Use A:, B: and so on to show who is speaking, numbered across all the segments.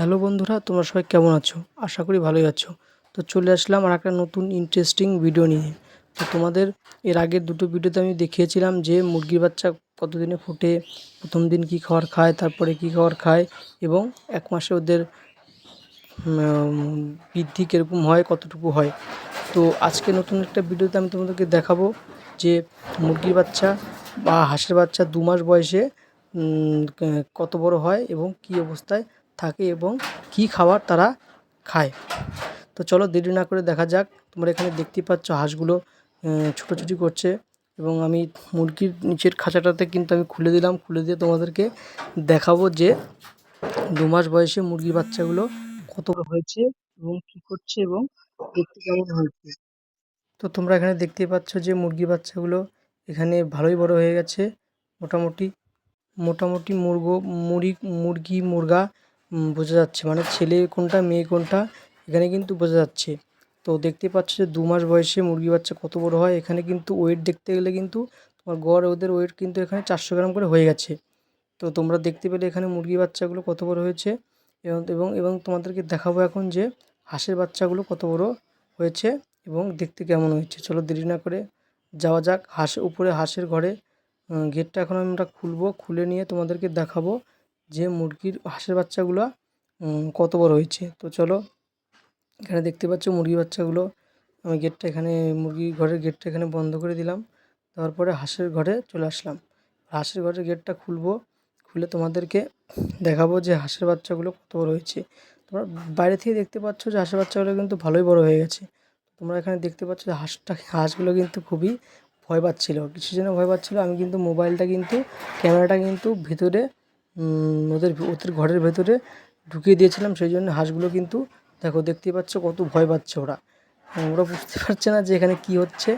A: Hello বন্ধুরা, তোমরা সবাই কেমন আছো? আশা করি ভালোই আছো। তো চলে আসলাম আর একটা নতুন ইন্টারেস্টিং ভিডিও নিয়ে। তো তোমাদের এর আগের দুটো ভিডিওতে আমি দেখিয়েছিলাম যে মুরগির বাচ্চা কতদিনে ফোটে, প্রথম দিন কী খাবার খায়, তারপরে কী খাবার খায় এবং 1 মাসে ওদের বৃদ্ধি কীরকম হয়, কতটুকু হয়। তো আজকে নতুন একটা ভিডিওতে আমি তোমাদেরকে দেখাবো যে মুরগির বাচ্চা বা হাঁসের বাচ্চা 2 মাস বয়সে কত বড় হয় এবং কী অবস্থায় থাকে এবং কী খাবার তারা খায়। তো চলো দেরি না করে দেখা যাক। তোমরা এখানে দেখতেই পাচ্ছ হাঁসগুলো ছুটোছুটি করছে এবং আমি মুরগির নিচের খাঁচাটাতে কিন্তু আমি খুলে দিলাম। খুলে দিয়ে তোমাদেরকে দেখাবো যে 2 মাস বয়সে মুরগির বাচ্চাগুলো কত বড় হয়েছে এবং কী করছে এবং দেখতে কেমন হয়েছে। তো তোমরা এখানে দেখতেই পাচ্ছ যে মুরগির বাচ্চাগুলো এখানে ভালোই বড় হয়ে গেছে। মোটামুটি মোটামুটি মুরগি মুরগা বোঝা যাচ্ছে, মানে ছেলে কোনটা মেয়ে কোনটা এখানে কিন্তু বোঝা যাচ্ছে। তো দেখতে পাচ্ছ যে 2 মাস বয়সে মুরগি বাচ্চা কত বড় হয়। এখানে কিন্তু ওয়েট দেখতে গেলে কিন্তু তোমার গড় ওদের ওয়েট কিন্তু এখানে 400 গ্রাম করে হয়ে গেছে। তো তোমরা দেখতে পেলে এখানে মুরগির বাচ্চাগুলো কত বড় হয়েছে এবং এবং এবং তোমাদেরকে দেখাবো এখন যে হাঁসের বাচ্চাগুলো কত বড় হয়েছে এবং দেখতে কেমন হয়েছে। চলো দেরি না করে যাওয়া যাক উপরে হাঁসের ঘরে। গেটটা এখন আমরা খুলবো, খুলে নিয়ে তোমাদেরকে দেখাবো যে হাঁসের বাচ্চাগুলো কত বড় হয়েছে। তো চলো, এখানে দেখতে পাচ্ছ মুরগির বাচ্চাগুলো। আমি মুরগির ঘরের গেটটা এখানে বন্ধ করে দিলাম। তারপরে হাঁসের ঘরে চলে আসলাম। হাঁসের ঘরের গেটটা খুলবো, খুলে তোমাদেরকে দেখাবো যে হাঁসের বাচ্চাগুলো কত বড় হয়েছে। তোমরা বাইরে থেকে দেখতে পাচ্ছ যে হাঁসের বাচ্চাগুলো কিন্তু ভালোই বড় হয়ে গেছে। তোমরা এখানে দেখতে পাচ্ছ যে হাঁসগুলো কিন্তু খুবই ভয় পাচ্ছিল। কিসের জন্য ভয় পাচ্ছিল? আমি কিন্তু মোবাইলটা কিন্তু ক্যামেরাটা কিন্তু ভিতরে ওদের ঘরের ভেতরে ঢুকিয়ে দিয়েছিলাম। সেই জন্য হাঁসগুলো কিন্তু দেখতেই পাচ্ছ কত ভয় পাচ্ছে ওরা। ওরা বুঝতে পারছে না যে এখানে কি হচ্ছে।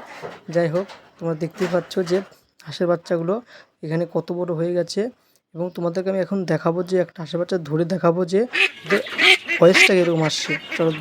A: যাই হোক, তোমরা দেখতেই পাচ্ছ যে হাঁসের বাচ্চাগুলো এখানে কত বড় হয়ে গেছে এবং তোমাদেরকে আমি এখন দেখাবো যে একটা হাঁসের বাচ্চা ধরে দেখাবো যে ওদের ভয়েসটা এরকম আসছে। চলো।